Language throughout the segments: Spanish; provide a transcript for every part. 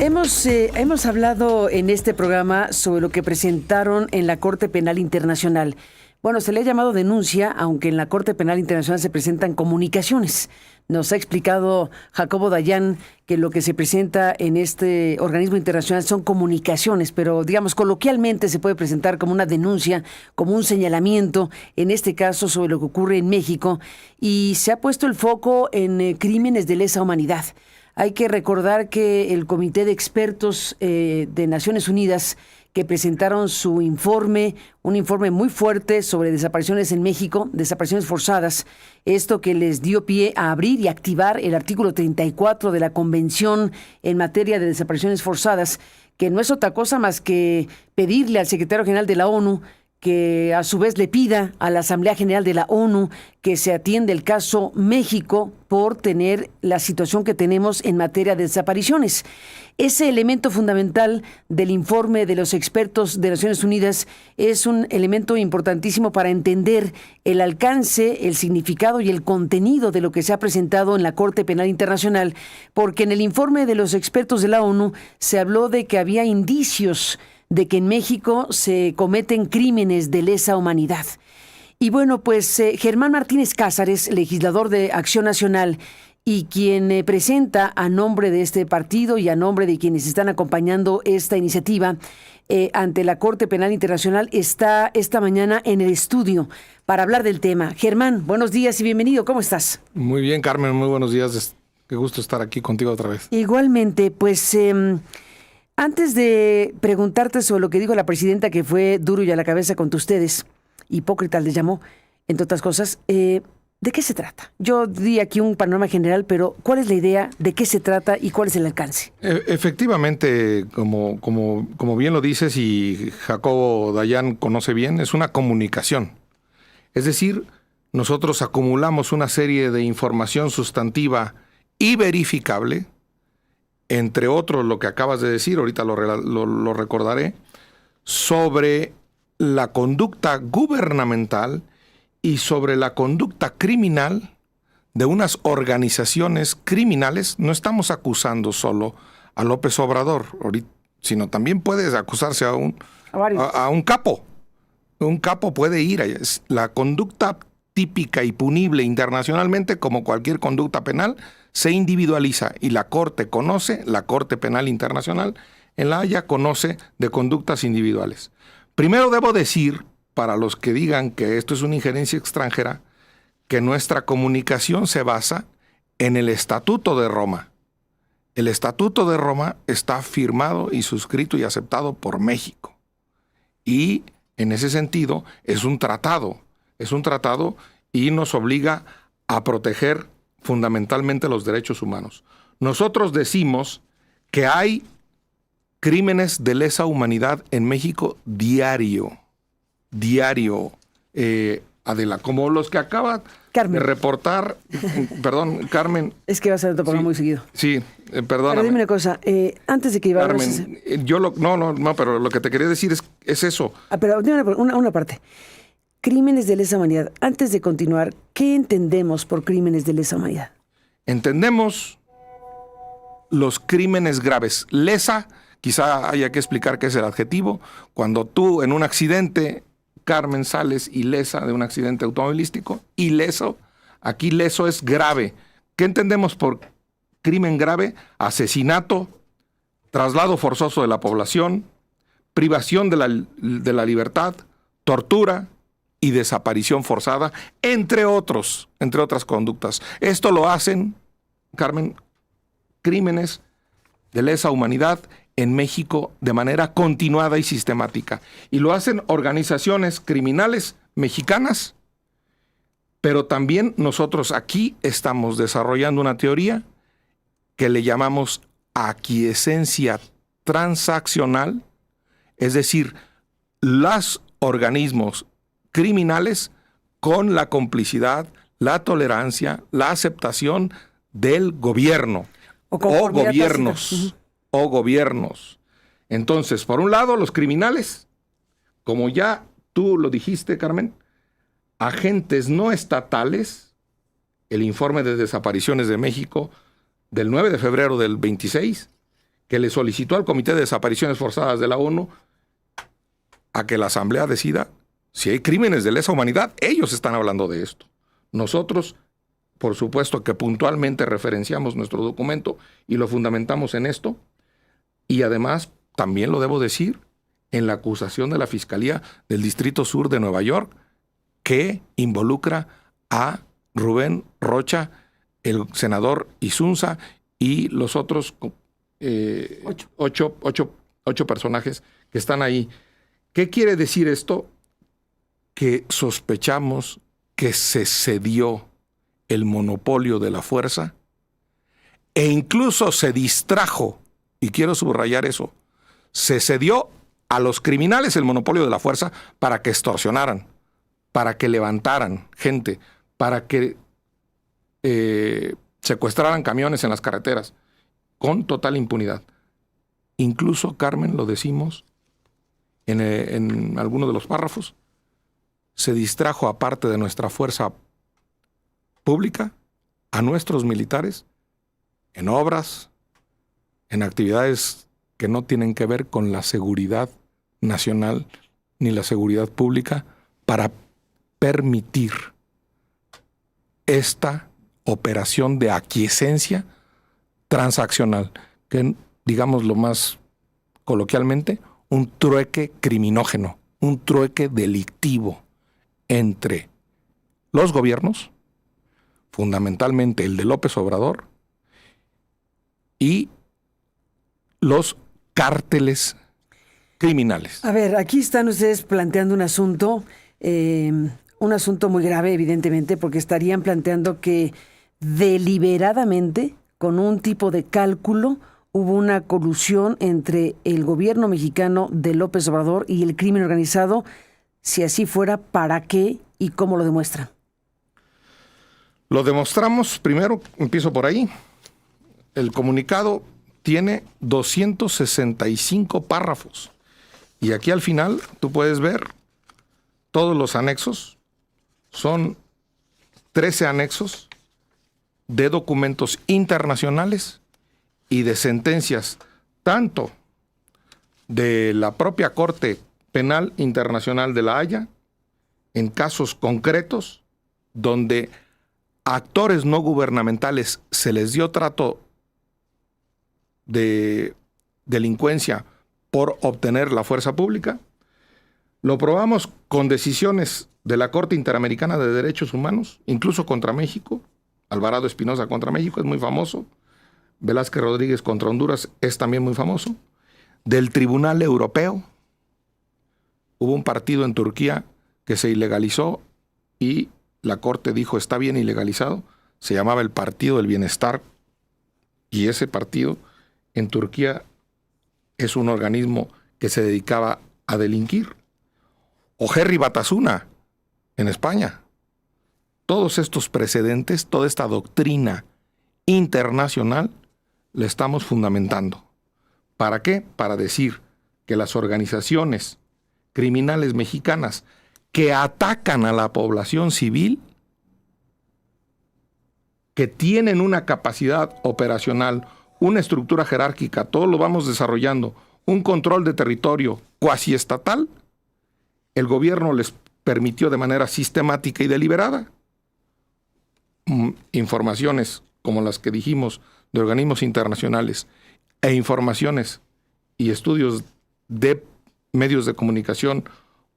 Hemos hablado en este programa sobre lo que presentaron en la Corte Penal Internacional. Bueno, se le ha llamado denuncia, aunque en la Corte Penal Internacional se presentan comunicaciones. Nos ha explicado Jacobo Dayan que lo que se presenta en este organismo internacional son comunicaciones, pero digamos coloquialmente se puede presentar como una denuncia, como un señalamiento, en este caso sobre lo que ocurre en México, y se ha puesto el foco en crímenes de lesa humanidad. Hay que recordar que el Comité de Expertos de Naciones Unidas que presentaron su informe, un informe muy fuerte sobre desapariciones en México, desapariciones forzadas, esto que les dio pie a abrir y activar el artículo 34 de la Convención en materia de desapariciones forzadas, que no es otra cosa más que pedirle al secretario general de la ONU que a su vez le pida a la Asamblea General de la ONU que se atienda el caso México por tener la situación que tenemos en materia de desapariciones. Ese elemento fundamental del informe de los expertos de Naciones Unidas es un elemento importantísimo para entender el alcance, el significado y el contenido de lo que se ha presentado en la Corte Penal Internacional, porque en el informe de los expertos de la ONU se habló de que había indicios de que en México se cometen crímenes de lesa humanidad. Y bueno, pues Germán Martínez Cázares, legislador de Acción Nacional, y quien presenta a nombre de este partido y a nombre de quienes están acompañando esta iniciativa ante la Corte Penal Internacional, está esta mañana en el estudio para hablar del tema. Germán, buenos días y bienvenido. ¿Cómo estás? Muy bien, Carmen, muy buenos días. Qué gusto estar aquí contigo otra vez. Igualmente, pues antes de preguntarte sobre lo que dijo la presidenta, que fue duro y a la cabeza contra ustedes, hipócritas les llamó, entre otras cosas, ¿de qué se trata? Yo di aquí un panorama general, pero ¿cuál es la idea? ¿De qué se trata y cuál es el alcance? Efectivamente, como bien lo dices y Jacobo Dayan conoce bien, es una comunicación. Es decir, nosotros acumulamos una serie de información sustantiva y verificable, entre otros lo que acabas de decir, ahorita lo recordaré, sobre la conducta gubernamental y sobre la conducta criminal de unas organizaciones criminales. No estamos acusando solo a López Obrador, sino también puedes acusarse a un capo. Un capo puede ir allá. La conducta típica y punible internacionalmente, como cualquier conducta penal, se individualiza y la Corte Penal Internacional en La Haya conoce de conductas individuales. Primero debo decir, para los que digan que esto es una injerencia extranjera, que nuestra comunicación se basa en el Estatuto de Roma. El Estatuto de Roma está firmado y suscrito y aceptado por México. Y en ese sentido es un tratado y nos obliga a proteger fundamentalmente los derechos humanos. Nosotros decimos que hay crímenes de lesa humanidad en México diario, Adela, como los que acaba de reportar, perdón, Carmen. Es que va a ser otro programa muy seguido. Sí, perdóname. Pero dime una cosa, antes de que iba Carmen, pero lo que te quería decir es eso. Pero dime una parte. Crímenes de lesa humanidad. Antes de continuar, ¿qué entendemos por crímenes de lesa humanidad? Entendemos los crímenes graves. Lesa, quizá haya que explicar qué es el adjetivo. Cuando tú en un accidente, Carmen, sales ilesa de un accidente automovilístico, ileso, aquí leso es grave. ¿Qué entendemos por crimen grave? Asesinato, traslado forzoso de la población, privación de la libertad, tortura y desaparición forzada, entre otras conductas. Esto lo hacen, Carmen, crímenes de lesa humanidad en México de manera continuada y sistemática. Y lo hacen organizaciones criminales mexicanas, pero también nosotros aquí estamos desarrollando una teoría que le llamamos aquiescencia transaccional, es decir, los organismos criminales con la complicidad, la tolerancia, la aceptación del gobierno o gobiernos. Entonces, por un lado, los criminales, como ya tú lo dijiste, Carmen, agentes no estatales, el informe de desapariciones de México del 9 de febrero del 26, que le solicitó al Comité de Desapariciones Forzadas de la ONU a que la Asamblea decida si hay crímenes de lesa humanidad. Ellos están hablando de esto. Nosotros, por supuesto, que puntualmente referenciamos nuestro documento y lo fundamentamos en esto. Y además, también lo debo decir, en la acusación de la Fiscalía del Distrito Sur de Nueva York, que involucra a Rubén Rocha, el senador Isunza y los otros ocho personajes que están ahí. ¿Qué quiere decir esto? Que sospechamos que se cedió el monopolio de la fuerza e incluso se distrajo, y quiero subrayar eso, se cedió a los criminales el monopolio de la fuerza para que extorsionaran, para que levantaran gente, para que secuestraran camiones en las carreteras, con total impunidad. Incluso, Carmen, lo decimos en alguno de los párrafos, se distrajo a parte de nuestra fuerza pública, a nuestros militares, en obras, en actividades que no tienen que ver con la seguridad nacional ni la seguridad pública, para permitir esta operación de aquiescencia transaccional, que, digamos lo más coloquialmente, un trueque criminógeno, un trueque delictivo entre los gobiernos, fundamentalmente el de López Obrador, y los cárteles criminales. A ver, aquí están ustedes planteando un asunto muy grave, evidentemente, porque estarían planteando que deliberadamente, con un tipo de cálculo, hubo una colusión entre el gobierno mexicano de López Obrador y el crimen organizado. Si así fuera, ¿para qué y cómo lo demuestran? Lo demostramos, primero, empiezo por ahí. El comunicado tiene 265 párrafos. Y aquí al final tú puedes ver todos los anexos. Son 13 anexos de documentos internacionales y de sentencias, tanto de la propia Corte Penal Internacional de La Haya, en casos concretos, donde a actores no gubernamentales se les dio trato de delincuencia por obtener la fuerza pública. Lo probamos con decisiones de la Corte Interamericana de Derechos Humanos, incluso contra México. Alvarado Espinosa contra México es muy famoso. Velázquez Rodríguez contra Honduras es también muy famoso. Del Tribunal Europeo, hubo un partido en Turquía que se ilegalizó y la Corte dijo está bien ilegalizado. Se llamaba el Partido del Bienestar y ese partido en Turquía es un organismo que se dedicaba a delinquir. O Herri Batasuna en España. Todos estos precedentes, toda esta doctrina internacional, la estamos fundamentando. ¿Para qué? Para decir que las organizaciones criminales mexicanas que atacan a la población civil, que tienen una capacidad operacional, una estructura jerárquica, todo lo vamos desarrollando, un control de territorio cuasi estatal, el gobierno les permitió de manera sistemática y deliberada informaciones como las que dijimos de organismos internacionales e informaciones y estudios de medios de comunicación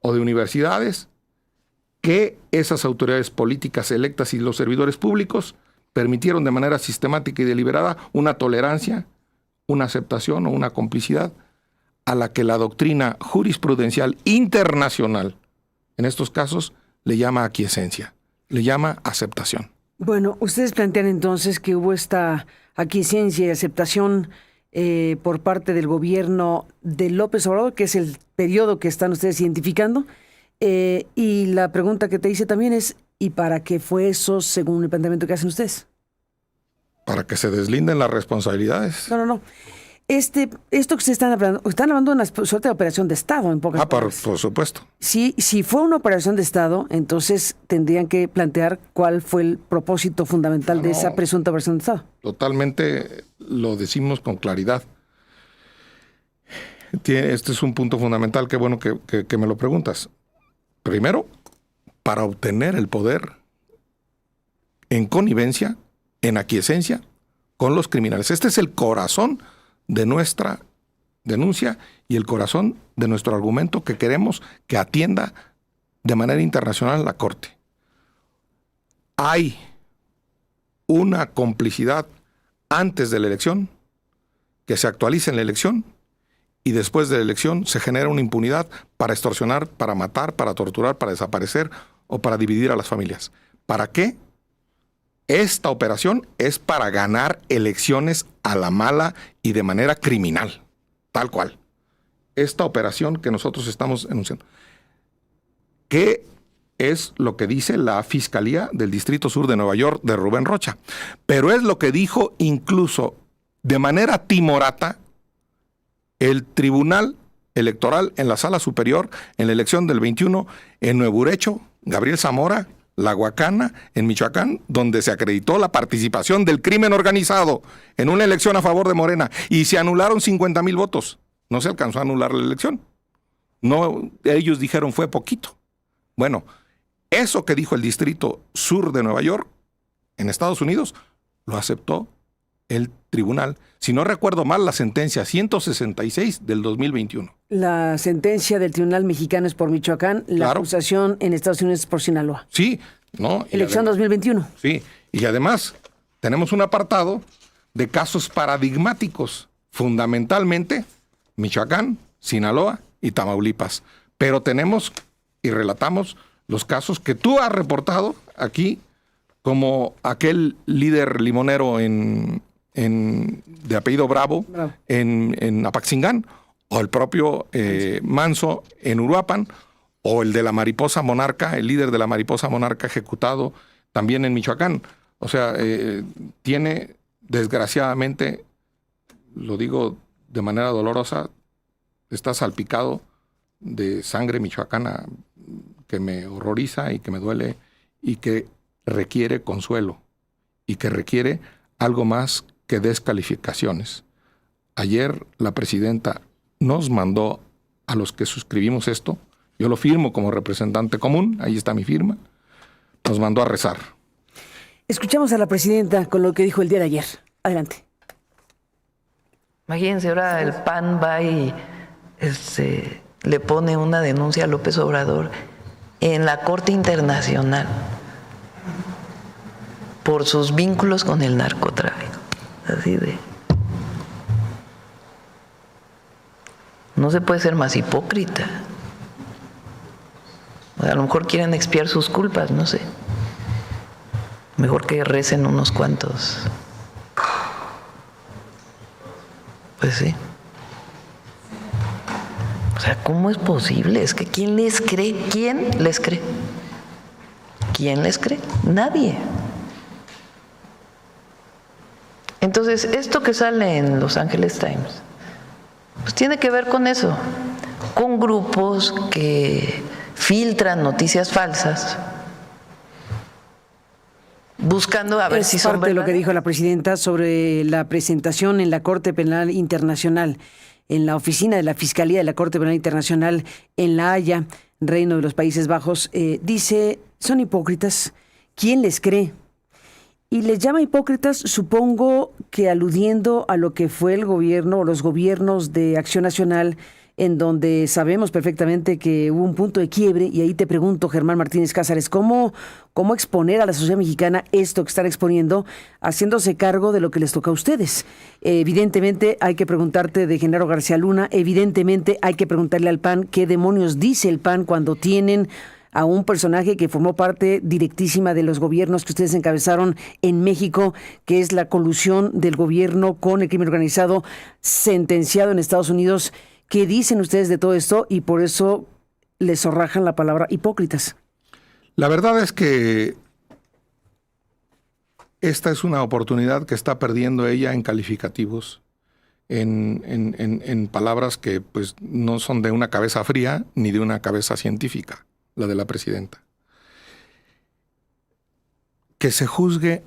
o de universidades, que esas autoridades políticas electas y los servidores públicos permitieron de manera sistemática y deliberada una tolerancia, una aceptación o una complicidad a la que la doctrina jurisprudencial internacional, en estos casos, le llama aquiescencia, le llama aceptación. Bueno, ustedes plantean entonces que hubo esta aquiescencia y aceptación por parte del gobierno de López Obrador, que es el periodo que están ustedes identificando. Y la pregunta que te hice también es, ¿y para qué fue eso según el planteamiento que hacen ustedes? Para que se deslinden las responsabilidades. No. Esto que se están hablando de una suerte de operación de Estado, en pocas palabras. Por supuesto. Si fue una operación de Estado, entonces tendrían que plantear cuál fue el propósito fundamental de esa presunta operación de Estado. Totalmente lo decimos con claridad. este es un punto fundamental, qué bueno que me lo preguntas. Primero, para obtener el poder en connivencia, en aquiescencia con los criminales. Este es el corazón de nuestra denuncia y el corazón de nuestro argumento que queremos que atienda de manera internacional la Corte. Hay una complicidad antes de la elección, que se actualiza en la elección, y después de la elección se genera una impunidad para extorsionar, para matar, para torturar, para desaparecer o para dividir a las familias. ¿Para qué? Esta operación es para ganar elecciones a la mala y de manera criminal, tal cual. Esta operación que nosotros estamos denunciando. ¿Qué es lo que dice la Fiscalía del Distrito Sur de Nueva York de Rubén Rocha? Pero es lo que dijo incluso de manera timorata el Tribunal Electoral en la Sala Superior en la elección del 21 en Nuevo Urecho, Gabriel Zamora, La Huacana, en Michoacán, donde se acreditó la participación del crimen organizado en una elección a favor de Morena y se anularon 50,000 votos. No se alcanzó a anular la elección. No, ellos dijeron fue poquito. Bueno, eso que dijo el Distrito Sur de Nueva York, en Estados Unidos, lo aceptó el tribunal. Si no recuerdo mal, la sentencia 166 del 2021. La sentencia del Tribunal Mexicano es por Michoacán, la acusación en Estados Unidos es por Sinaloa. Sí, ¿no? Elección 2021. Sí, y además tenemos un apartado de casos paradigmáticos, fundamentalmente Michoacán, Sinaloa y Tamaulipas. Pero tenemos y relatamos los casos que tú has reportado aquí, como aquel líder limonero de apellido Bravo. En Apaxingán, o el propio Manso en Uruapan, o el de la mariposa monarca, el líder de la mariposa monarca ejecutado también en Michoacán. O sea, tiene, desgraciadamente, lo digo de manera dolorosa, está salpicado de sangre michoacana que me horroriza y que me duele y que requiere consuelo y que requiere algo más que descalificaciones. Ayer la presidenta nos mandó a los que suscribimos esto, yo lo firmo como representante común, ahí está mi firma, nos mandó a rezar. Escuchamos a la presidenta con lo que dijo el día de ayer. Adelante. Imagínense, ahora el PAN va y le pone una denuncia a López Obrador en la Corte Internacional por sus vínculos con el narcotráfico. Así de... No se puede ser más hipócrita. A lo mejor quieren expiar sus culpas, no sé. Mejor que recen unos cuantos. Pues sí. O sea, ¿cómo es posible? Es que ¿quién les cree? ¿Quién les cree? ¿Quién les cree? Nadie. Entonces, esto que sale en Los Angeles Times, pues tiene que ver con eso, con grupos que filtran noticias falsas, buscando a ver si son parte de lo que dijo la presidenta sobre la presentación en la Corte Penal Internacional, en la oficina de la Fiscalía de la Corte Penal Internacional en La Haya, Reino de los Países Bajos. Dice, son hipócritas, ¿quién les cree? Y les llama hipócritas, supongo que aludiendo a lo que fue el gobierno o los gobiernos de Acción Nacional, en donde sabemos perfectamente que hubo un punto de quiebre. Y ahí te pregunto, Germán Martínez Cázares, ¿cómo exponer a la sociedad mexicana esto que están exponiendo, haciéndose cargo de lo que les toca a ustedes? Evidentemente hay que preguntarte de Genaro García Luna, evidentemente hay que preguntarle al PAN qué demonios dice el PAN cuando tienen a un personaje que formó parte directísima de los gobiernos que ustedes encabezaron en México, que es la colusión del gobierno con el crimen organizado, sentenciado en Estados Unidos. ¿Qué dicen ustedes de todo esto? Y por eso les zorrajan la palabra hipócritas. La verdad es que esta es una oportunidad que está perdiendo ella en calificativos, en palabras que pues no son de una cabeza fría ni de una cabeza científica, la de la presidenta. Que se juzgue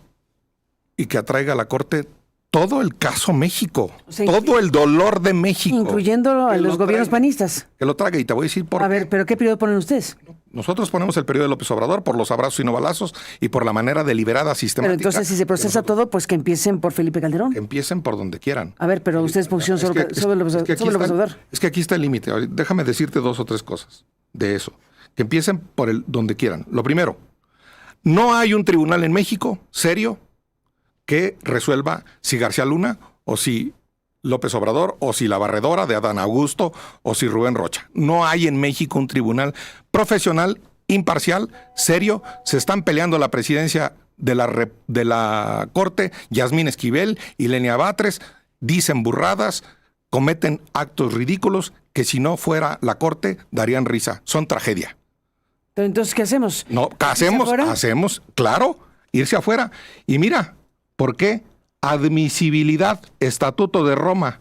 y que atraiga a la Corte todo el caso México, O sea, todo el dolor de México. Incluyendo a Que los lo gobiernos traiga, panistas. Que lo trague, y te voy a decir por A qué. ver, ¿pero qué periodo ponen ustedes? Nosotros ponemos el periodo de López Obrador por los abrazos y no balazos y por la manera deliberada, Pero sistemática. entonces, si se procesa todo, pues que empiecen por Felipe Calderón. Que empiecen por donde quieran. A ver, pero ustedes pusieron sobre López Obrador. Es que aquí está el límite. Déjame decirte 2 o 3 cosas de eso. Que empiecen por donde quieran. Lo primero, no hay un tribunal en México serio que resuelva si García Luna o si López Obrador o si la barredora de Adán Augusto o si Rubén Rocha. No hay en México un tribunal profesional, imparcial, serio. Se están peleando la presidencia de la Corte Yasmín Esquivel y Lenia Batres, dicen burradas, cometen actos ridículos que si no fuera la Corte darían risa. Son tragedia. Pero entonces, ¿qué hacemos? No, hacemos, claro, irse afuera. Y mira, ¿por qué? Admisibilidad, Estatuto de Roma.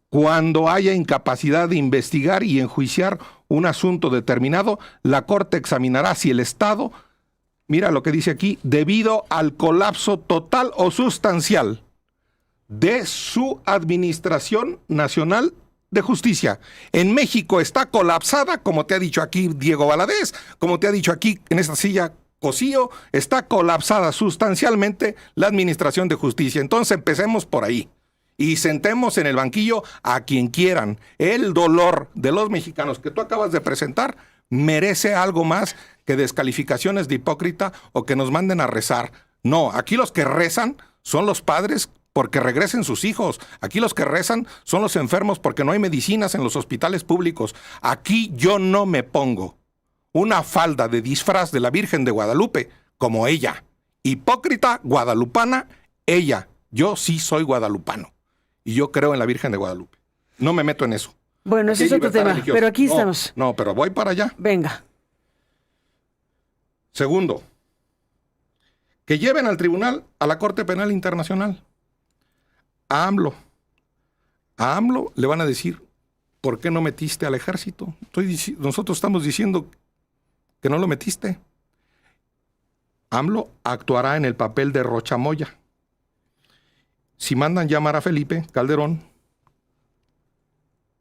Cuando haya incapacidad de investigar y enjuiciar un asunto determinado, la Corte examinará si el Estado, mira lo que dice aquí, debido al colapso total o sustancial de su Administración Nacional de Justicia. En México está colapsada, como te ha dicho aquí Diego Valadez, como te ha dicho aquí en esta silla Cosío, está colapsada sustancialmente la Administración de Justicia. Entonces empecemos por ahí y sentemos en el banquillo a quien quieran. El dolor de los mexicanos que tú acabas de presentar merece algo más que descalificaciones de hipócrita o que nos manden a rezar. No, aquí los que rezan son los padres porque regresen sus hijos. Aquí los que rezan son los enfermos porque no hay medicinas en los hospitales públicos. Aquí yo no me pongo una falda de disfraz de la Virgen de Guadalupe como ella. Hipócrita guadalupana, ella. Yo sí soy guadalupano y yo creo en la Virgen de Guadalupe. No me meto en eso. Bueno, ese es otro tema, pero aquí estamos. No, pero voy para allá. Venga. Segundo, que lleven al tribunal a la Corte Penal Internacional. A AMLO le van a decir, ¿por qué no metiste al ejército? Nosotros estamos diciendo que no lo metiste. AMLO actuará en el papel de Rochamoya. Si mandan llamar a Felipe Calderón,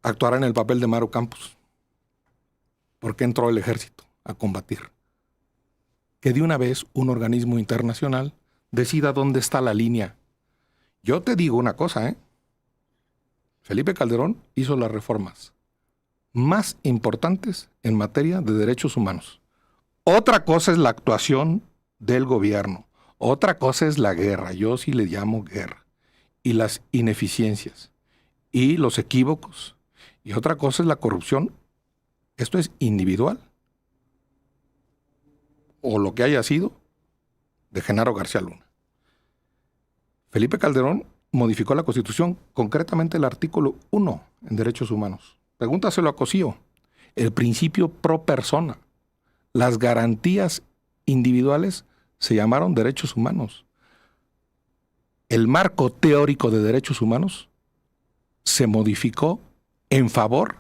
actuará en el papel de Maru Campos. ¿Por qué entró el ejército a combatir? Que de una vez un organismo internacional decida dónde está la línea. Yo te digo una cosa, Felipe Calderón hizo las reformas más importantes en materia de derechos humanos. Otra cosa es la actuación del gobierno. Otra cosa es la guerra. Yo sí le llamo guerra. Y las ineficiencias. Y los equívocos. Y otra cosa es la corrupción. Esto es individual. O lo que haya sido de Genaro García Luna. Felipe Calderón modificó la Constitución, concretamente el artículo 1 en derechos humanos. Pregúntaselo a Cosío. El principio pro persona. Las garantías individuales se llamaron derechos humanos. El marco teórico de derechos humanos se modificó en favor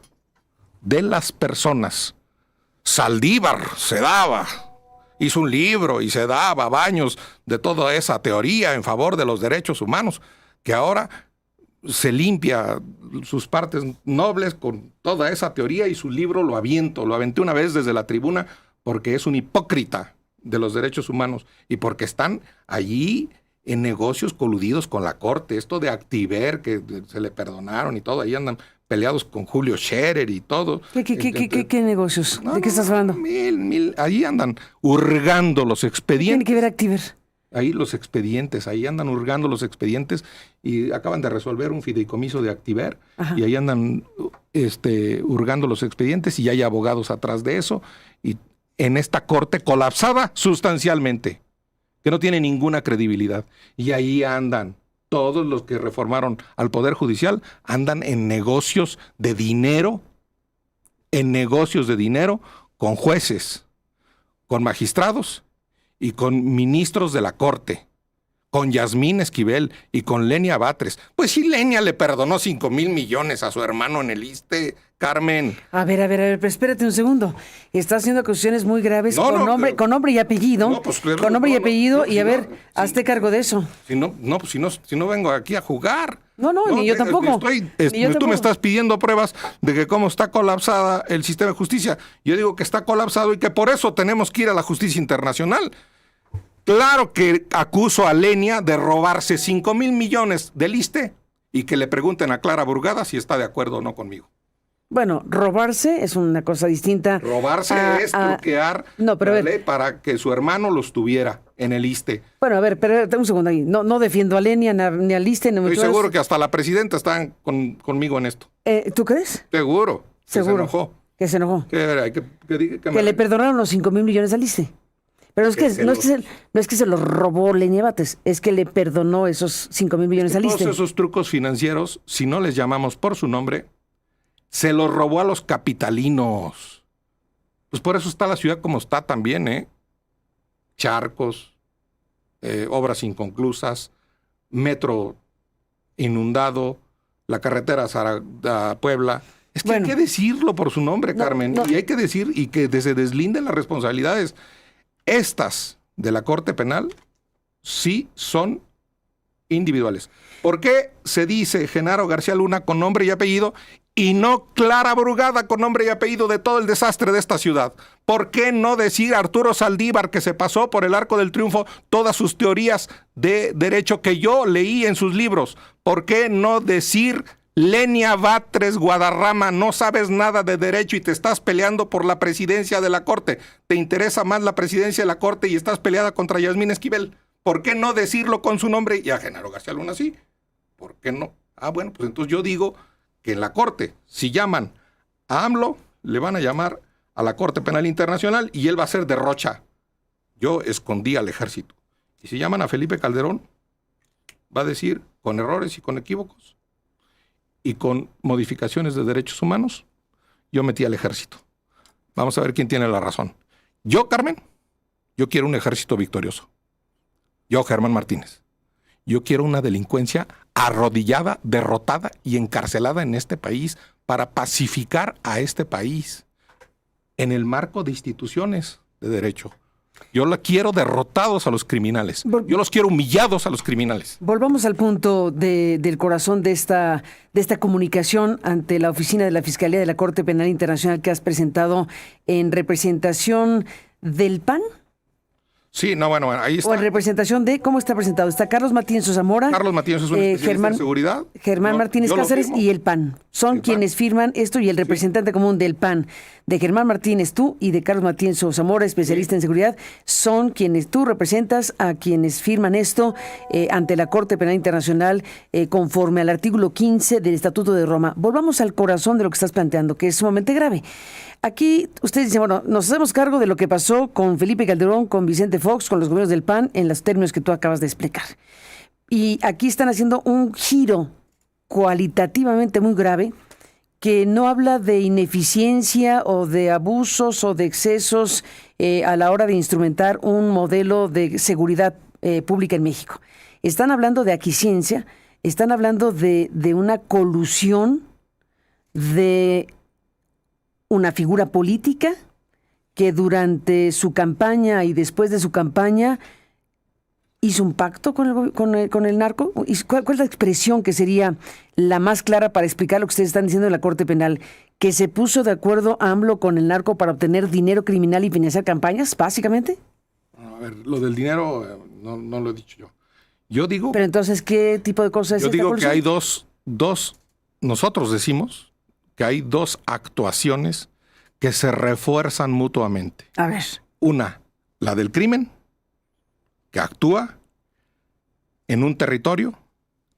de las personas. Saldívar se daba, hizo un libro y se daba baños de toda esa teoría en favor de los derechos humanos, que ahora se limpia sus partes nobles con toda esa teoría y su libro lo aventé una vez desde la tribuna porque es un hipócrita de los derechos humanos y porque están allí en negocios coludidos con la Corte. Esto de Activer, que se le perdonaron y todo, ahí andan peleados con Julio Scherer y todo. ¿Qué negocios? ¿De qué estás hablando? Ahí andan hurgando los expedientes. Tiene que ver Activer. Ahí los expedientes, ahí andan hurgando los expedientes y acaban de resolver un fideicomiso de Activer. Ajá. Y ahí andan hurgando los expedientes y hay abogados atrás de eso y en esta corte colapsada sustancialmente, que no tiene ninguna credibilidad. Y ahí andan todos los que reformaron al Poder Judicial, andan en negocios de dinero, con jueces, con magistrados y con ministros de la Corte, con Yasmín Esquivel y con Lenia Batres. Pues sí, Lenia le perdonó 5,000 millones a su hermano en el ISSSTE, Carmen. A ver, pero espérate un segundo. Está haciendo acusaciones muy graves No, con nombre y apellido. No, pues, claro, con nombre y apellido. no, y a ver, sí. hazte cargo de eso. Si no vengo aquí a jugar. No, ni yo tampoco. Tú me estás pidiendo pruebas de que cómo está colapsada el sistema de justicia. Yo digo que está colapsado y que por eso tenemos que ir a la justicia internacional. Claro que acuso a Lenia de robarse 5,000 millones del ISSSTE y que le pregunten a Clara Burgada si está de acuerdo o no conmigo. Bueno, robarse es una cosa distinta. Robarse es truquear la ley para que su hermano los tuviera en el ISSSTE. Bueno, a ver, pero un segundo ahí. No defiendo a Lenia ni al ISSSTE. Estoy seguro que hasta la presidenta está conmigo en esto. ¿Tú crees? Seguro. Seguro. Se enojó. Que se enojó. Que le perdonaron los 5,000 millones al ISSSTE. Pero no es que se los robó Lenia Batres, es que le perdonó esos 5,000 millones al ISSSTE. Todos esos trucos financieros, si no les llamamos por su nombre, se los robó a los capitalinos. Pues por eso está la ciudad como está también, ¿eh? Charcos, obras inconclusas, metro inundado, la carretera a Puebla. Es que hay que decirlo por su nombre, Carmen. Y hay que decir y que se deslinden las responsabilidades. Estas de la Corte Penal sí son individuales. ¿Por qué se dice Genaro García Luna con nombre y apellido y no Clara Brugada con nombre y apellido de todo el desastre de esta ciudad? ¿Por qué no decir Arturo Saldívar, que se pasó por el Arco del Triunfo todas sus teorías de derecho que yo leí en sus libros? ¿Por qué no decir Lenia Batres Guadarrama, no sabes nada de derecho y te estás peleando por la presidencia de la Corte? ¿Te interesa más la presidencia de la Corte y estás peleada contra Yasmín Esquivel? ¿Por qué no decirlo con su nombre? Y a Genaro García Luna sí. ¿Por qué no? Bueno, pues entonces yo digo que en la Corte, si llaman a AMLO, le van a llamar a la Corte Penal Internacional y él va a ser de Rocha. Yo escondí al ejército. Y si llaman a Felipe Calderón, va a decir, con errores y con equívocos, y con modificaciones de derechos humanos, yo metí al ejército. Vamos a ver quién tiene la razón. Yo, Carmen, yo quiero un ejército victorioso. Yo, Germán Martínez, yo quiero una delincuencia arrodillada, derrotada y encarcelada en este país para pacificar a este país en el marco de instituciones de derecho. Yo la quiero derrotados a los criminales. Yo los quiero humillados a los criminales. Volvamos al punto del corazón de esta comunicación ante la oficina de la Fiscalía de la Corte Penal Internacional que has presentado en representación del PAN. Sí, bueno, ahí está. O en representación de, ¿cómo está presentado? Está Carlos Martínez Zamora. Carlos Martínez es un especialista en seguridad. Germán Martínez Cáceres y el PAN. Son quienes firman esto y el representante común del PAN, de Germán Martínez, tú, y de Carlos Martínez Zamora, especialista en seguridad, son quienes tú representas a quienes firman esto ante la Corte Penal Internacional conforme al artículo 15 del Estatuto de Roma. Volvamos al corazón de lo que estás planteando, que es sumamente grave. Aquí ustedes dicen, bueno, nos hacemos cargo de lo que pasó con Felipe Calderón, con Vicente Fox, con los gobiernos del PAN, en los términos que tú acabas de explicar. Y aquí están haciendo un giro cualitativamente muy grave que no habla de ineficiencia o de abusos o de excesos a la hora de instrumentar un modelo de seguridad pública en México. Están hablando de aquiescencia, están hablando de una colusión de una figura política que durante su campaña y después de su campaña hizo un pacto con el narco. ¿Cuál es la expresión que sería la más clara para explicar lo que ustedes están diciendo en la Corte Penal? ¿Que se puso de acuerdo AMLO con el narco para obtener dinero criminal y financiar campañas, básicamente? A ver, lo del dinero no lo he dicho yo. Yo digo... Pero entonces, ¿qué tipo de cosas es esta? Yo digo que hay dos, nosotros decimos que hay dos actuaciones que se refuerzan mutuamente. A ver. Una, la del crimen, que actúa en un territorio,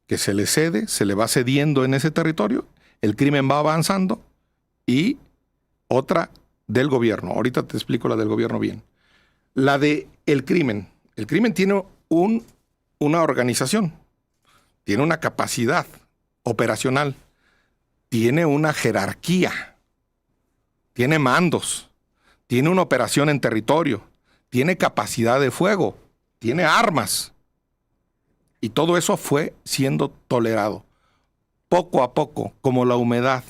que se le cede, se le va cediendo en ese territorio, el crimen va avanzando, y otra del gobierno. Ahorita te explico la del gobierno bien. La de el crimen. El crimen tiene una organización, tiene una capacidad operacional, tiene una jerarquía, tiene mandos, tiene una operación en territorio, tiene capacidad de fuego, tiene armas. Y todo eso fue siendo tolerado. Poco a poco, como la humedad,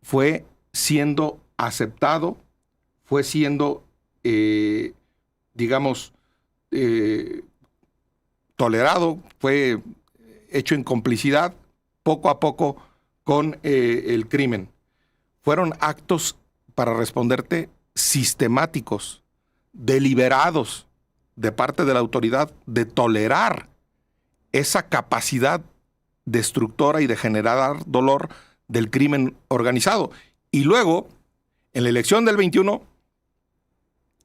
fue siendo aceptado, fue siendo, tolerado, fue hecho en complicidad, poco a poco, con el crimen. Fueron actos, para responderte, sistemáticos, deliberados, de parte de la autoridad, de tolerar esa capacidad destructora y de generar dolor del crimen organizado. Y luego, en la elección del 21,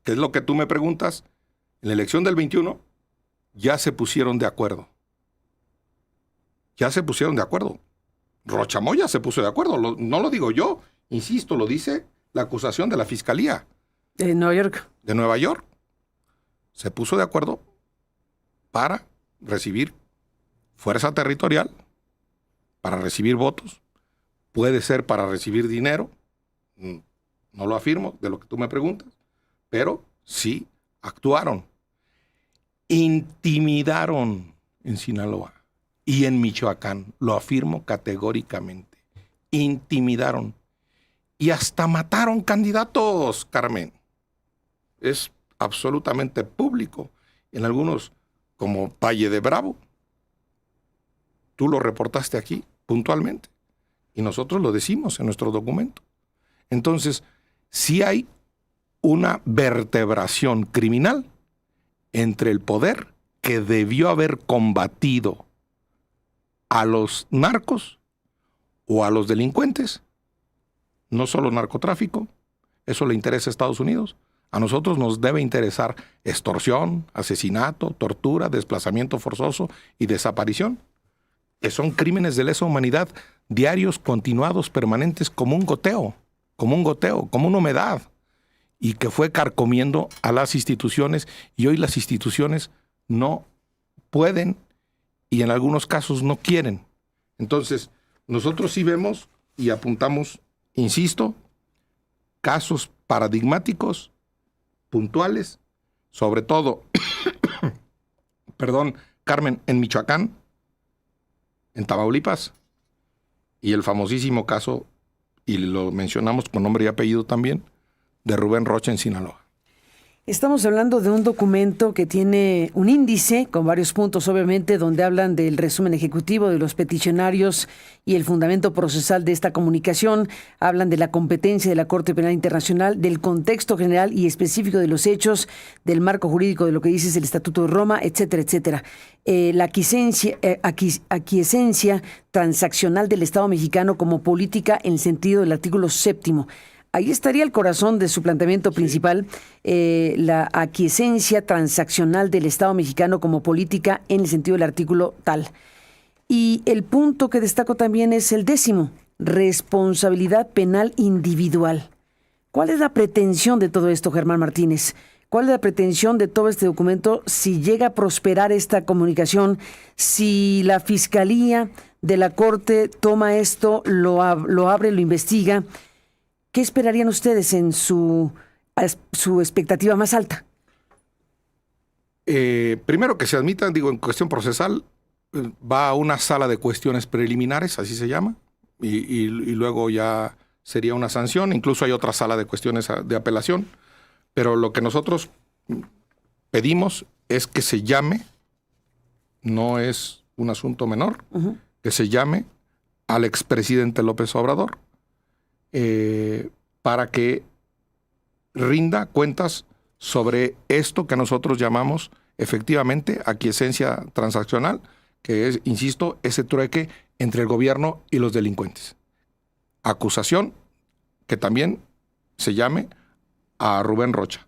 que es lo que tú me preguntas, en la elección del 21 ya se pusieron de acuerdo. Ya se pusieron de acuerdo. Rocha Moya se puso de acuerdo. No lo digo yo, insisto, lo dice la acusación de la Fiscalía. De Nueva York. De Nueva York. Se puso de acuerdo para recibir fuerza territorial, para recibir votos, puede ser para recibir dinero, no lo afirmo de lo que tú me preguntas, pero sí actuaron. Intimidaron en Sinaloa y en Michoacán, lo afirmo categóricamente. Intimidaron y hasta mataron candidatos, Carmen. Es absolutamente público. En algunos, como Valle de Bravo, tú lo reportaste aquí puntualmente y nosotros lo decimos en nuestro documento. Entonces, sí hay una vertebración criminal entre el poder que debió haber combatido a los narcos o a los delincuentes, no solo narcotráfico, eso le interesa a Estados Unidos. A nosotros nos debe interesar extorsión, asesinato, tortura, desplazamiento forzoso y desaparición, que son crímenes de lesa humanidad diarios, continuados, permanentes, como un goteo, como una humedad, y que fue carcomiendo a las instituciones, y hoy las instituciones no pueden y en algunos casos no quieren. Entonces, nosotros sí vemos y apuntamos, insisto, casos paradigmáticos, puntuales, sobre todo, perdón, Carmen, en Michoacán, en Tamaulipas, y el famosísimo caso, y lo mencionamos con nombre y apellido también, de Rubén Rocha en Sinaloa. Estamos hablando de un documento que tiene un índice con varios puntos, obviamente, donde hablan del resumen ejecutivo de los peticionarios y el fundamento procesal de esta comunicación. Hablan de la competencia de la Corte Penal Internacional, del contexto general y específico de los hechos, del marco jurídico de lo que dice el Estatuto de Roma, etcétera, etcétera. La aquiescencia transaccional del Estado mexicano como política en el sentido del artículo 7º. Ahí estaría el corazón de su planteamiento principal, la aquiescencia transaccional del Estado mexicano como política en el sentido del artículo tal. Y el punto que destaco también es el 10º, responsabilidad penal individual. ¿Cuál es la pretensión de todo esto, Germán Martínez? ¿Cuál es la pretensión de todo este documento si llega a prosperar esta comunicación, si la Fiscalía de la Corte toma esto, lo abre, lo investiga? ¿Qué esperarían ustedes en su expectativa más alta? Primero que se admitan, digo, en cuestión procesal, va a una sala de cuestiones preliminares, así se llama, y luego ya sería una sanción. Incluso hay otra sala de cuestiones de apelación, pero lo que nosotros pedimos es que se llame, no es un asunto menor, que se llame al expresidente López Obrador, para que rinda cuentas sobre esto que nosotros llamamos efectivamente aquiescencia transaccional, que es, insisto, ese trueque entre el gobierno y los delincuentes. Acusación que también se llame a Rubén Rocha.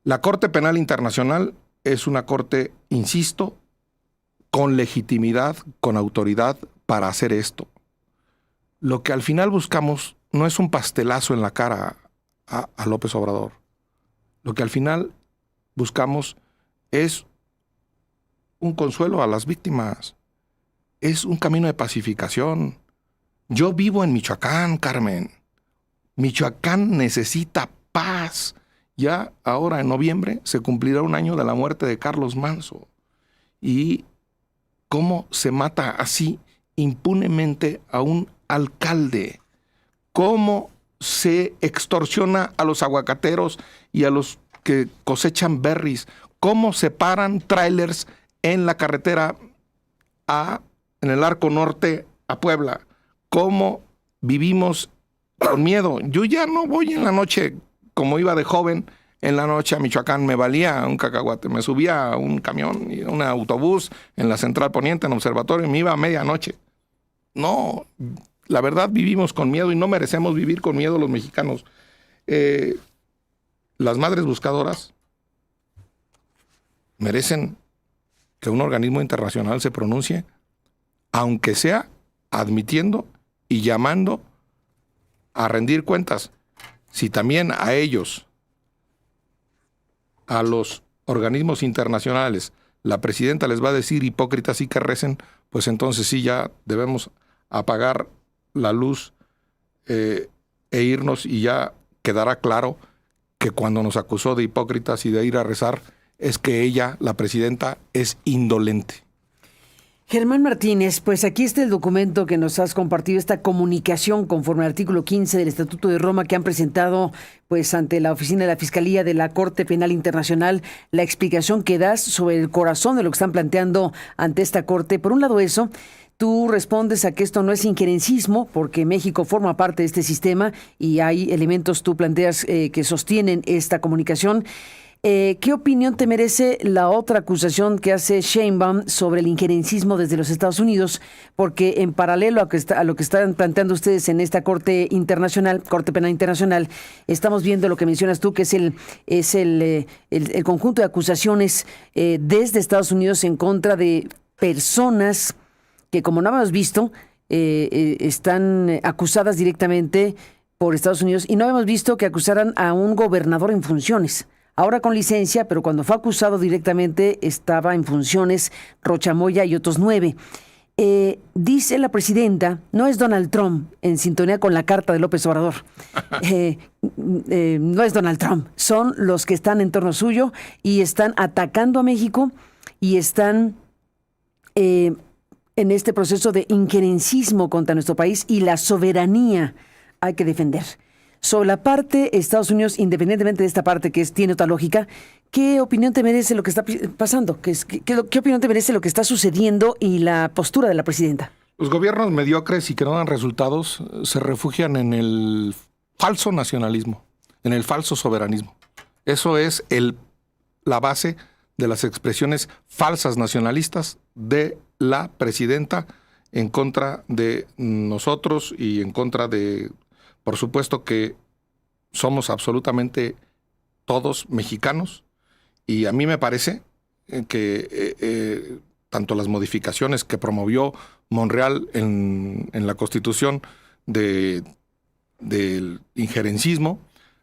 La Corte Penal Internacional es una corte, insisto, con legitimidad, con autoridad para hacer esto. Lo que al final buscamos no es un pastelazo en la cara a López Obrador. Lo que al final buscamos es un consuelo a las víctimas. Es un camino de pacificación. Yo vivo en Michoacán, Carmen. Michoacán necesita paz. Ya ahora en noviembre se cumplirá un año de la muerte de Carlos Manso. y cómo se mata así impunemente a un alcalde, cómo se extorsiona a los aguacateros y a los que cosechan berries, cómo se paran trailers en la carretera en el Arco Norte a Puebla, cómo vivimos con miedo. Yo ya no voy en la noche como iba de joven. En la noche a Michoacán me valía un cacahuate, me subía a un camión, a un autobús en la Central Poniente, en Observatorio, y me iba a medianoche. No, la verdad vivimos con miedo y no merecemos vivir con miedo los mexicanos. Las madres buscadoras merecen que un organismo internacional se pronuncie, aunque sea admitiendo y llamando a rendir cuentas. Si también a ellos, a los organismos internacionales, la presidenta les va a decir hipócritas y que recen, pues entonces sí ya debemos apagar la luz e irnos, y ya quedará claro que cuando nos acusó de hipócritas y de ir a rezar es que ella, la presidenta, es indolente. Germán Martínez, pues aquí está el documento que nos has compartido, esta comunicación conforme al artículo 15 del Estatuto de Roma que han presentado pues ante la oficina de la Fiscalía de la Corte Penal Internacional, la explicación que das sobre el corazón de lo que están planteando ante esta Corte. Por un lado eso, tú respondes a que esto no es injerencismo, porque México forma parte de este sistema y hay elementos, tú planteas, que sostienen esta comunicación. ¿Qué opinión te merece la otra acusación que hace Sheinbaum sobre el injerencismo desde los Estados Unidos? Porque en paralelo a lo que están planteando ustedes en esta Corte Penal Internacional, estamos viendo lo que mencionas tú, que es el conjunto de acusaciones desde Estados Unidos en contra de personas que, como no habíamos visto, están acusadas directamente por Estados Unidos, y no habíamos visto que acusaran a un gobernador en funciones. Ahora con licencia, pero cuando fue acusado directamente estaba en funciones Rocha Moya y otros 9. Dice la presidenta, no es Donald Trump, en sintonía con la carta de López Obrador. No es Donald Trump, son los que están en torno suyo y están atacando a México y están en este proceso de injerencismo contra nuestro país, y la soberanía hay que defender. Sobre la parte Estados Unidos, independientemente de esta parte que tiene otra lógica, ¿qué opinión te merece lo que está pasando? ¿Qué opinión te merece lo que está sucediendo y la postura de la presidenta? Los gobiernos mediocres y que no dan resultados se refugian en el falso nacionalismo, en el falso soberanismo. Eso es la base de las expresiones falsas nacionalistas de la presidenta en contra de nosotros y en contra de... Por supuesto que somos absolutamente todos mexicanos, y a mí me parece que tanto las modificaciones que promovió Monreal en la Constitución del injerencismo,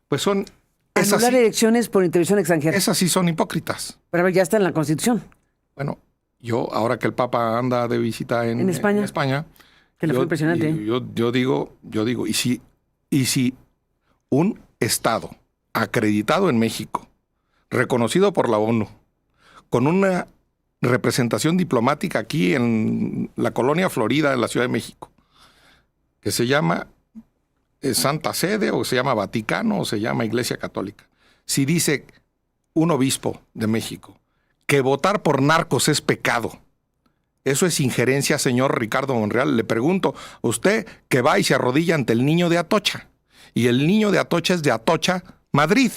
pues son... Anular elecciones por intervención extranjera. Esas sí son hipócritas. Pero ya está en la Constitución. Bueno, yo ahora que el Papa anda de visita en España, que le fue impresionante. Yo digo, y si un Estado acreditado en México, reconocido por la ONU, con una representación diplomática aquí en la colonia Florida, en la Ciudad de México, que se llama Santa Sede, o se llama Vaticano, o se llama Iglesia Católica, si dice un obispo de México que votar por narcos es pecado, ¿eso es injerencia, señor Ricardo Monreal? Le pregunto, usted que va y se arrodilla ante el niño de Atocha, y el niño de Atocha es de Atocha, Madrid,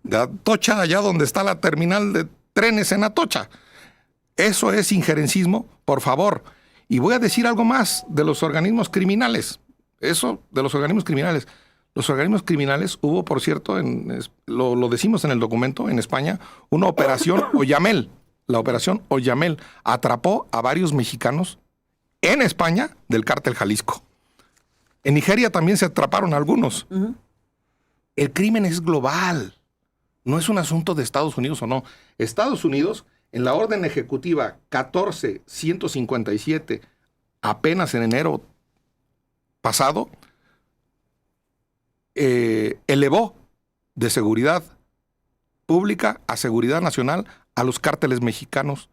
de Atocha, allá donde está la terminal de trenes en Atocha. ¿Eso es injerencismo? Por favor. Y voy a decir algo más de los organismos criminales. Eso de los organismos criminales. Los organismos criminales, hubo, por cierto, lo decimos en el documento, en España, una operación Oyamel. La operación Oyamel atrapó a varios mexicanos en España del cártel Jalisco. En Nigeria también se atraparon algunos. Uh-huh. El crimen es global. No es un asunto de Estados Unidos o no. Estados Unidos, en la orden ejecutiva 14157, apenas en enero pasado, elevó de seguridad pública a seguridad nacional a los cárteles mexicanos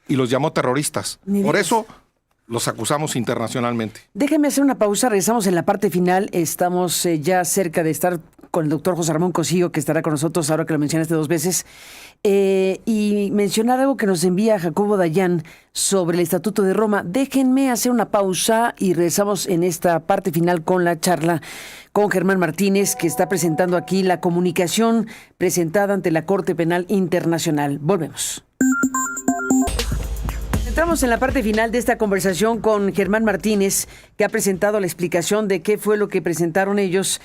y los llamó terroristas. Ni Por digas. eso los acusamos internacionalmente. Déjenme hacer una pausa, regresamos en la parte final. Estamos ya cerca de estar con el doctor José Ramón Cosío, que estará con nosotros ahora que lo mencionaste 2 veces, y mencionar algo que nos envía Jacobo Dayan sobre el Estatuto de Roma. Déjenme hacer una pausa y regresamos en esta parte final con la charla con Germán Martínez, que está presentando aquí la comunicación presentada ante la Corte Penal Internacional. Volvemos. Entramos en la parte final de esta conversación con Germán Martínez, que ha presentado la explicación de qué fue lo que presentaron ellos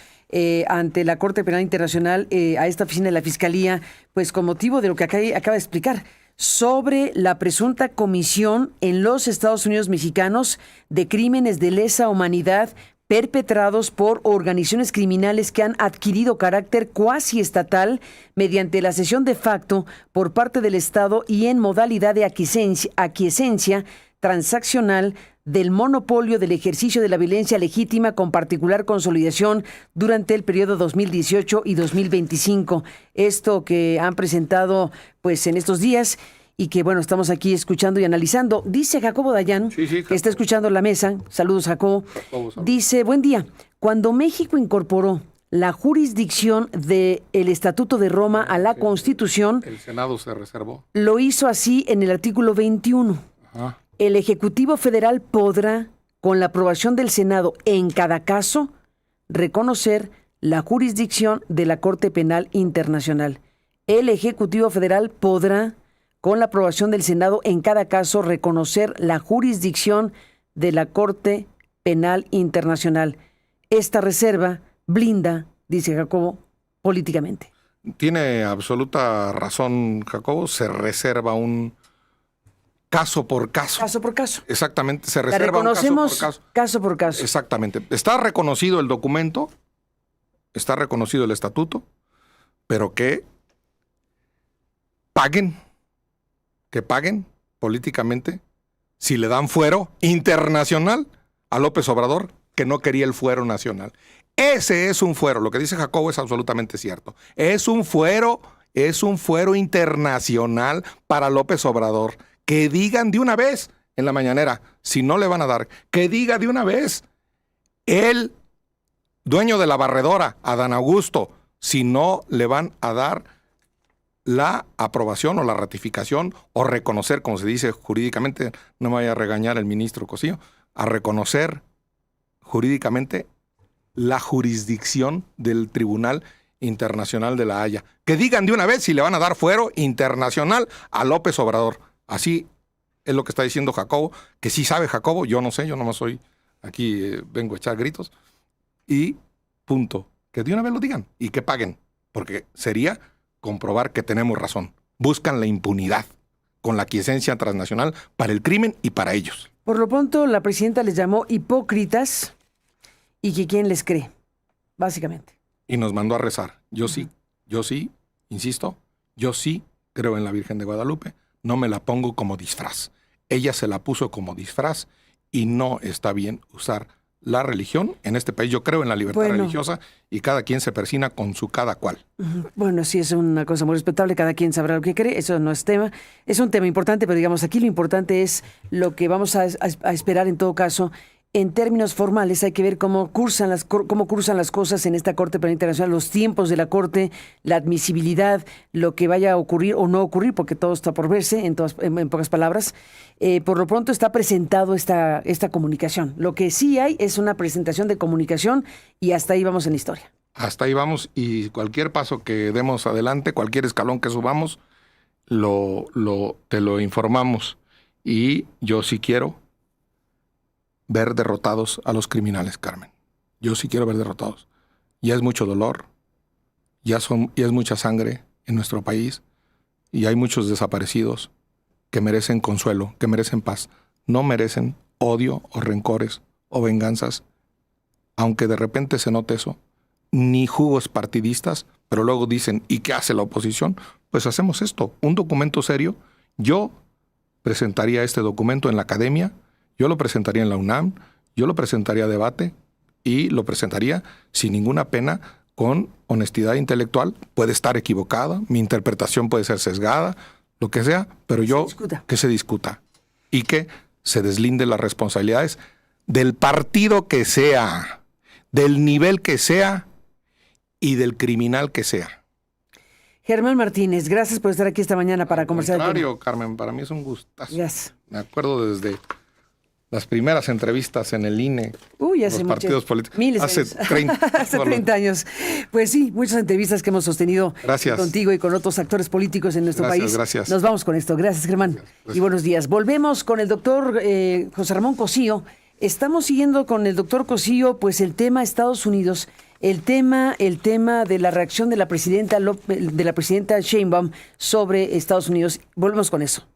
ante la Corte Penal Internacional a esta oficina de la Fiscalía, pues con motivo de lo que acaba de explicar sobre la presunta comisión en los Estados Unidos mexicanos de crímenes de lesa humanidad perpetrados por organizaciones criminales que han adquirido carácter cuasi estatal mediante la cesión de facto por parte del Estado y en modalidad de aquiescencia transaccional del monopolio del ejercicio de la violencia legítima con particular consolidación durante el periodo 2018 y 2025. Esto que han presentado pues en estos días y que, bueno, estamos aquí escuchando y analizando. Dice Jacobo Dayan, Sí, que está escuchando la mesa. Saludos, Jacobo. Saludos. Dice, buen día. Cuando México incorporó la jurisdicción del Estatuto de Roma a la Constitución, El Senado se reservó. lo hizo así en el artículo 21. Ajá. El Ejecutivo Federal podrá, con la aprobación del Senado en cada caso, reconocer la jurisdicción de la Corte Penal Internacional. El Ejecutivo Federal podrá, con la aprobación del Senado en cada caso, reconocer la jurisdicción de la Corte Penal Internacional. Esta reserva blinda, dice Jacobo, políticamente. Tiene absoluta razón, Jacobo. Se reserva un caso por caso. Caso por caso. Exactamente, se La reserva un reconocemos caso por caso. caso por caso. Exactamente. Está reconocido el documento, está reconocido el estatuto, pero que paguen políticamente si le dan fuero internacional a López Obrador, que no quería el fuero nacional. Ese es un fuero, lo que dice Jacobo es absolutamente cierto. Es un fuero internacional para López Obrador. Que digan de una vez en la mañanera, si no le van a dar, que diga de una vez el dueño de la barredora, Adán Augusto, si no le van a dar la aprobación o la ratificación o reconocer, como se dice jurídicamente, no me vaya a regañar el ministro Cosío, a reconocer jurídicamente la jurisdicción del Tribunal Internacional de la Haya. Que digan de una vez si le van a dar fuero internacional a López Obrador. Así es lo que está diciendo Jacobo, que sí sabe Jacobo, yo no sé, yo nomás soy aquí, vengo a echar gritos. Y punto. Que de una vez lo digan y que paguen, porque sería comprobar que tenemos razón. Buscan la impunidad con la aquiescencia transnacional para el crimen y para ellos. Por lo pronto, la presidenta les llamó hipócritas y que quién les cree, básicamente. Y nos mandó a rezar. Yo sí, insisto, yo sí creo en la Virgen de Guadalupe. No me la pongo como disfraz. Ella se la puso como disfraz y no está bien usar la religión. En este país yo creo en la libertad religiosa y cada quien se persina con su cada cual. Bueno, sí, es una cosa muy respetable. Cada quien sabrá lo que cree. Eso no es tema. Es un tema importante, pero digamos, aquí lo importante es lo que vamos a esperar en todo caso. En términos formales hay que ver cómo cursan las cosas en esta Corte Penal Internacional, los tiempos de la Corte, la admisibilidad, lo que vaya a ocurrir o no ocurrir, porque todo está por verse, en pocas palabras. Por lo pronto está presentado esta comunicación. Lo que sí hay es una presentación de comunicación y hasta ahí vamos en la historia. Hasta ahí vamos y cualquier paso que demos adelante, cualquier escalón que subamos, te lo informamos. Y yo sí quiero ver derrotados a los criminales, Carmen. Yo sí quiero ver derrotados. Ya es mucho dolor, ya es mucha sangre en nuestro país y hay muchos desaparecidos que merecen consuelo, que merecen paz. No merecen odio o rencores o venganzas, aunque de repente se note eso, ni jugos partidistas, pero luego dicen, ¿y qué hace la oposición? Pues hacemos esto, un documento serio. Yo presentaría este documento en la academia, yo lo presentaría en la UNAM, yo lo presentaría a debate y lo presentaría sin ninguna pena, con honestidad intelectual. Puede estar equivocada, mi interpretación puede ser sesgada, lo que sea, pero yo discuta. que se discuta y que se deslinde las responsabilidades del partido que sea, del nivel que sea y del criminal que sea. Germán Martínez, gracias por estar aquí esta mañana para conversar. Al contrario, Carmen, para mí es un gustazo. Gracias. Me acuerdo desde las primeras entrevistas en el INE, Hace los partidos políticos. miles de Hace años. 30, Hace 30 años. Pues sí, muchas entrevistas que hemos sostenido Gracias. contigo y con otros actores políticos en nuestro Gracias, país. gracias. Nos vamos con esto. Gracias, Germán. Gracias. Y buenos días. Volvemos con el doctor José Ramón Cosío. Estamos siguiendo con el doctor Cosío, pues el tema Estados Unidos, el tema de la reacción de la presidenta Sheinbaum sobre Estados Unidos. Volvemos con eso.